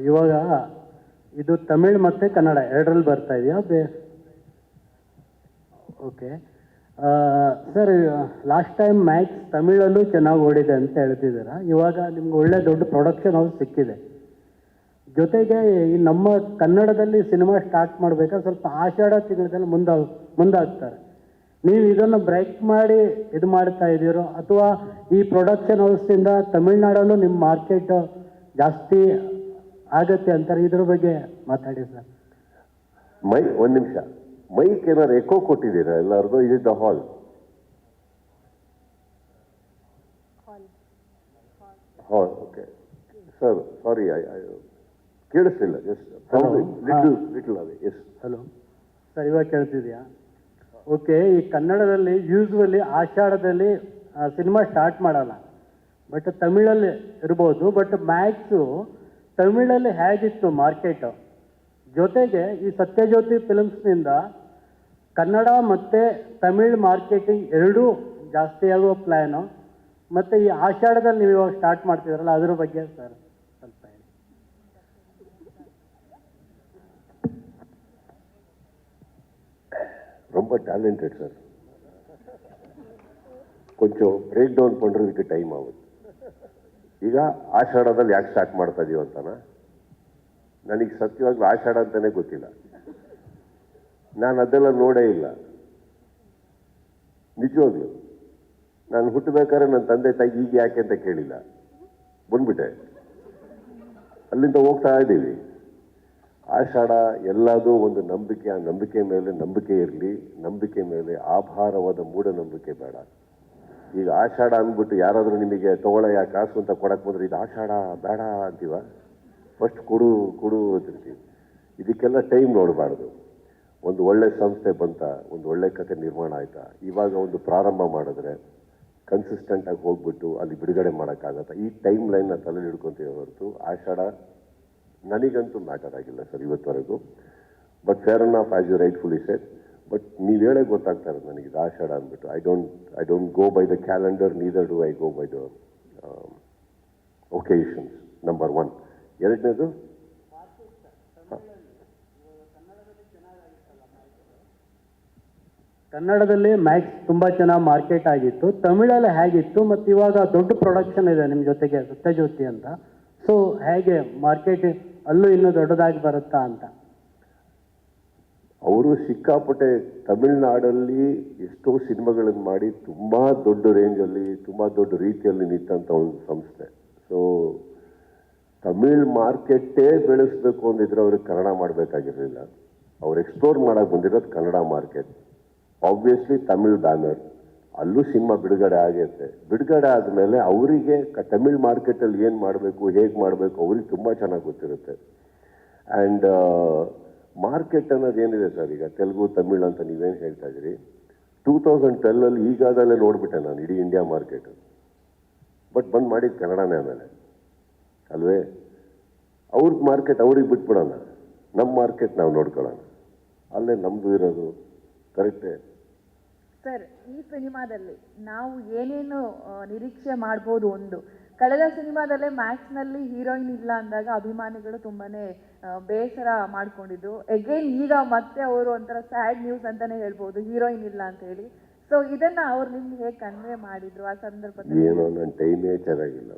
ಇವಾಗ ಇದು ತಮಿಳ್ ಮತ್ತು ಕನ್ನಡ ಎರಡರಲ್ಲಿ ಬರ್ತಾ ಇದೆಯಾ okay sir, last time Max ತಮಿಳಲ್ಲೂ ಚೆನ್ನಾಗಿ ಓಡಿದೆ ಅಂತ ಹೇಳ್ತಿದ್ದೀರಾ. ಇವಾಗ ನಿಮ್ಗೆ ಒಳ್ಳೆ ದೊಡ್ಡ ಪ್ರೊಡಕ್ಷನ್ ಹೌಸ್ ಸಿಕ್ಕಿದೆ. ಜೊತೆಗೆ ಈ ನಮ್ಮ ಕನ್ನಡದಲ್ಲಿ ಸಿನಿಮಾ ಸ್ಟಾರ್ಟ್ ಮಾಡಬೇಕಾದ್ರೆ ಸ್ವಲ್ಪ ಆಷಾಢ ತಿಂಗಳಲ್ಲಿ ಮುಂದಾಗ್ತಾರೆ. ನೀವು ಇದನ್ನು ಬ್ರೇಕ್ ಮಾಡಿ ಇದು ಮಾಡ್ತಾ ಇದ್ದೀರೋ ಅಥವಾ ಈ ಪ್ರೊಡಕ್ಷನ್ ಹೌಸಿಂದ ತಮಿಳ್ನಾಡಲ್ಲೂ ನಿಮ್ಮ ಮಾರ್ಕೆಟ್ ಜಾಸ್ತಿ ಆಗತ್ತೆ ಅಂತಾರೆ, ಇದ್ರ ಬಗ್ಗೆ ಮಾತಾಡಿ ಸರ್. ಒಂದು ನಿಮಿಷ, ಮೈಕ್ ಏನಾರು ಎಕೋ ಕೊಟ್ಟಿದ್ದೀರಾ ಎಲ್ಲಾರ್ದು? Is it the hall? Hall, okay sir, sorry, ಕೇಳಿಸ್ತಿಲ್ಲ. Little away. Yes, hello sir, ಇವಾಗ ಕೇಳ್ತಿದ್ಯಾ? ಓಕೆ, ಈ ಕನ್ನಡದಲ್ಲಿ ಯೂಸ್ವಲಿ ಆಷಾಢದಲ್ಲಿ ಸಿನಿಮಾ ಸ್ಟಾರ್ಟ್ ಮಾಡಲ್ಲ, ಬಟ್ ತಮಿಳಲ್ಲಿ ಇರ್ಬೋದು. ಬಟ್ ಮ್ಯಾಕ್ಸು ತಮಿಳಲ್ಲಿ ಹೇಗಿತ್ತು ಮಾರ್ಕೆಟು, ಜೊತೆಗೆ ಈ ಸತ್ಯಜ್ಯೋತಿ ಫಿಲ್ಮ್ಸ್ನಿಂದ ಕನ್ನಡ ಮತ್ತು ತಮಿಳ್ ಮಾರ್ಕೆಟಿಂಗ್ ಎರಡೂ ಜಾಸ್ತಿ ಆಗುವ ಪ್ಲ್ಯಾನು, ಮತ್ತು ಈ ಆಷಾಢದಲ್ಲಿ ನೀವು ಇವಾಗ ಸ್ಟಾರ್ಟ್ ಮಾಡ್ತಿದ್ರಲ್ಲ ಅದ್ರ ಬಗ್ಗೆ ಸರ್ ಸ್ವಲ್ಪ ಹೇಳಿ. ரொம்ப டேலண்டட் சார். கொஞ்சம் ಬ್ರೇಕ್ ಡೌನ್ பண்ணுறதுக்கு ಟೈಮ್ ಆಗುತ್ತೆ. ಈಗ ಆಷಾಢದಲ್ಲಿ ಯಾಕೆ ಸ್ಟಾರ್ಟ್ ಮಾಡ್ತಾ ಇದೀವಿ ಅಂತಾನ, ನನಗೆ ಸತ್ಯವಾಗ್ಲೂ ಆಷಾಢ ಅಂತಾನೆ ಗೊತ್ತಿಲ್ಲ. ನಾನು ಅದೆಲ್ಲ ನೋಡೇ ಇಲ್ಲ ನಿಜವಾಗ್ಲು. ನಾನು ಹುಟ್ಟಬೇಕಾದ್ರೆ ನನ್ನ ತಂದೆ ತಾಯಿ ಈಗ ಯಾಕೆ ಅಂತ ಕೇಳಿಲ್ಲ, ಬಂದ್ಬಿಟ್ಟೆ. ಅಲ್ಲಿಂದ ಹೋಗ್ತಾ ಇದ್ದೀವಿ. ಆಷಾಢ ಎಲ್ಲದೂ ಒಂದು ನಂಬಿಕೆ. ಆ ನಂಬಿಕೆ ಮೇಲೆ ನಂಬಿಕೆ ಇರಲಿ, ನಂಬಿಕೆ ಮೇಲೆ ಆಭಾರವಾದ ಮೂಢನಂಬಿಕೆ ಬೇಡ. ಈಗ ಆಷಾಢ ಅಂದ್ಬಿಟ್ಟು ಯಾರಾದರೂ ನಿಮಗೆ ತಗೊಳ್ಳಯ್ಯ ಕಾಸು ಅಂತ ಕೊಡಕ್ಕೆ ಬಂದ್ರೆ ಇದು ಆಷಾಢ ಬೇಡ ಅಂತೀವ? ಫಸ್ಟ್ ಕೊಡು ಅಂತಿರ್ತೀವಿ. ಇದಕ್ಕೆಲ್ಲ ಟೈಮ್ ನೋಡಬಾರ್ದು. ಒಂದು ಒಳ್ಳೆ ಸಂಸ್ಥೆ ಬಂತ, ಒಂದು ಒಳ್ಳೆ ಕಥೆ ನಿರ್ಮಾಣ ಆಯ್ತಾ, ಇವಾಗ ಒಂದು ಪ್ರಾರಂಭ ಮಾಡಿದ್ರೆ ಕನ್ಸಿಸ್ಟೆಂಟಾಗಿ ಹೋಗ್ಬಿಟ್ಟು ಅಲ್ಲಿ ಬಿಡುಗಡೆ ಮಾಡೋಕ್ಕಾಗತ್ತಾ, ಈ ಟೈಮ್ ಲೈನ್ನ ತಲೆಯಲ್ಲಿ ಹಿಡ್ಕೊತೀವಿ ಹೊರತು ಆಷಾಢ ನನಗಂತೂ ಮ್ಯಾಟರ್ ಆಗಿಲ್ಲ ಸರ್ ಇವತ್ತವರೆಗೂ. But fair enough as you rightfully said. But ನೀವು ಹೇಳೇ ಗೊತ್ತಾಗ್ತಾ ಇರೋದು ನನಗೆ ಇದು ಆಷಾಢ ಅಂದ್ಬಿಟ್ಟು. I don't go by the calendar, neither do I go by the occasions. Number one. ಎರಡನೇದು, ಕನ್ನಡದಲ್ಲಿ ಮ್ಯಾಕ್ಸ್ ತುಂಬ ಚೆನ್ನಾಗಿ ಮಾರ್ಕೆಟ್ ಆಗಿತ್ತು, ತಮಿಳಲ್ಲಿ ಹೇಗಿತ್ತು, ಮತ್ತು ಇವಾಗ ದೊಡ್ಡ ಪ್ರೊಡಕ್ಷನ್ ಇದೆ ನಿಮ್ಮ ಜೊತೆಗೆ ಸತ್ಯಜ್ಯೋತಿ ಅಂತ. ಸೊ ಹೇಗೆ ಮಾರ್ಕೆಟ್ ಅಲ್ಲೂ ಇನ್ನೂ ದೊಡ್ಡದಾಗಿ ಬರುತ್ತಾ ಅಂತ? ಅವರು ಸಿಕ್ಕಾಪಟ್ಟೆ ತಮಿಳ್ನಾಡಲ್ಲಿ ಎಷ್ಟೋ ಸಿನಿಮಾಗಳನ್ನು ಮಾಡಿ ತುಂಬ ದೊಡ್ಡ ರೇಂಜಲ್ಲಿ, ತುಂಬ ದೊಡ್ಡ ರೀತಿಯಲ್ಲಿ ನಿಂತಂಥ ಒಂದು ಸಂಸ್ಥೆ. ಸೊ ತಮಿಳ್ ಮಾರ್ಕೆಟ್ಟೇ ಬೆಳೆಸಬೇಕು ಅಂದಿದ್ರೆ ಅವ್ರಿಗೆ ಕನ್ನಡ ಮಾಡಬೇಕಾಗಿರಲಿಲ್ಲ. ಅವ್ರು ಎಕ್ಸ್ಪ್ಲೋರ್ ಮಾಡೋಕ್ಕೆ ಬಂದಿರೋದು Kannada market. Obviously Tamil banner, ಅಲ್ಲೂ ಸಿನಿಮಾ ಬಿಡುಗಡೆ ಆಗೈತೆ. ಬಿಡುಗಡೆ ಆದಮೇಲೆ ಅವರಿಗೆ ತಮಿಳ್ ಮಾರ್ಕೆಟಲ್ಲಿ ಏನು ಮಾಡಬೇಕು, ಹೇಗೆ ಮಾಡಬೇಕು ಅವ್ರಿಗೆ ತುಂಬ ಚೆನ್ನಾಗಿ ಗೊತ್ತಿರುತ್ತೆ. ಆ್ಯಂಡ್ ಮಾರ್ಕೆಟ್ ಅನ್ನೋದು ಏನಿದೆ ಸರ್, ಈಗ ತೆಲುಗು ತಮಿಳ್ ಅಂತ ನೀವೇನು ಹೇಳ್ತಾ ಇದ್ದೀರಿ, 2012 ಈಗಾದಲ್ಲೇ ನೋಡಿಬಿಟ್ಟೆ ನಾನು ಇಡೀ ಇಂಡಿಯಾ ಮಾರ್ಕೆಟ್. ಬಟ್ ಬಂದು ಮಾಡಿದ್ದು ಕನ್ನಡನೇ ಆಮೇಲೆ ಅಲ್ವೇ? ಅವ್ರದ್ದು ಮಾರ್ಕೆಟ್ ಅವ್ರಿಗೆ ಬಿಟ್ಬಿಡೋಣ, ನಮ್ಮ ಮಾರ್ಕೆಟ್ ನಾವು ನೋಡ್ಕೊಳ್ಳೋಣ, ಅಲ್ಲೇ ನಮ್ಮದು ಇರೋದು. ಕರೆಕ್ಟೇ ಸರ್. ಈ ಸಿನಿಮಾದಲ್ಲಿ ನಾವು ಏನೇನು ನಿರೀಕ್ಷೆ ಮಾಡ್ಬೋದು? ಒಂದು ಕಳೆದ ಸಿನಿಮಾದಲ್ಲೇ ಮ್ಯಾಕ್ಸ್ನಲ್ಲಿ ಹೀರೋಯಿನ್ ಇಲ್ಲ ಅಂದಾಗ ಅಭಿಮಾನಿಗಳು ತುಂಬಾನೇ ಬೇಸರ ಮಾಡ್ಕೊಂಡಿದ್ರು. ಎಗೇನ್ ಈಗ ಮತ್ತೆ ಅವರು ಒಂಥರ ಸ್ಯಾಡ್ ನ್ಯೂಸ್ ಅಂತಾನೆ ಹೇಳ್ಬೋದು, ಹೀರೋಯಿನ್ ಇಲ್ಲ ಅಂತ ಹೇಳಿ. ಸೊ ಇದನ್ನ ಅವ್ರು ನಿಮ್ಗೆ ಹೇಗೆ ಕನ್ವೆ ಮಾಡಿದ್ರು ಆ ಸಂದರ್ಭದಲ್ಲಿ? ಏನೋ ನನ್ನ ಟೈಮೇ ಚೆನ್ನಾಗಿಲ್ಲ.